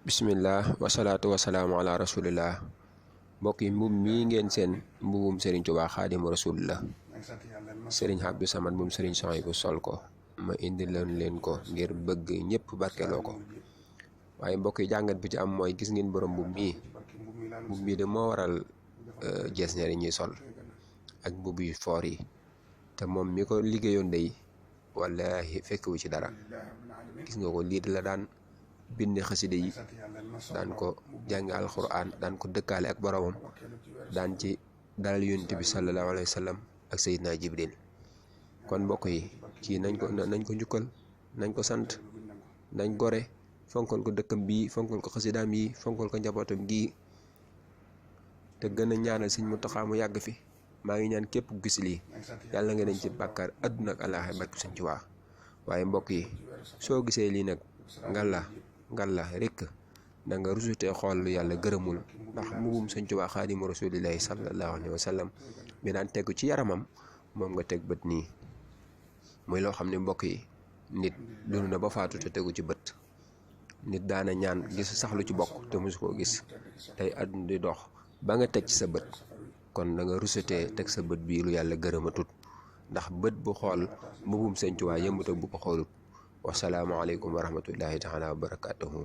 bismillah wasalaatu wasalaamu ala rasulillah. Mbokk yi mbub mii ngeen seen mbubum Serigne Touba Xaadimu Rasul la. Serigne Abdou Samad moom Serigne Souhaïbou sol ko ma indi leen ko ngir bëgg ñëpp barkeloo ko. waaye mbokk yi jàngat bi ci am mooy gis ngeen borom mbub mii de moo waral jesneer yi ñuy sol ak mbub yu foor yi te moom mi ko liggéeyoon day wallahi fekkewu ci dara. gis nga ko lii la daan bind xasida yi, daan ko jàng alxuraan, daan ko dëkkaale ak boromam, daan ci dalal yonent bi sallallahu alayhi wa sallam ak Seydina Jibril. kon mbokk yi kii nañ ko njukkal, nañ ko sant, nañ gore, fonkal ko dëkkam bii, fonkal ko xasidaam yi, fonkal ko njabootam gii te gën a ñaanal Sëñ Muntaxa mu yàgg fi. maa ngi ñaan képp ku gis lii yàlla nga dañ ci bàkkaar àdduna ak àllaaxira barke Sëñ Tuubaa. waaye mbokk yi soo gisee lii nag ngalla rekk da nga rusutee xool lu yàlla gërëmul, ndax mbubum Sëñ Tuubaa Xaadimu Rasuulillaahi sallallahu alayhi wa sallam bi daan tegu ci yaramam moom nga teg bët nii. muy loo xam ne mbokk yi nit dund na ba faatu te tegu ci bët. nit daana ñaan gis sax lu ci bokk te mosu koo gis, tey àdduna di dox ba nga teg ci sa bët. kon da nga rusutee teg sa bët bii lu yàlla gërëmatut, ndax bët bu xool mbubum Sëñ Tuubaa yëmbut ak bu ko xoolut. wasalaamu aleykum wa rahmatullahi taala wa barakaatuhu.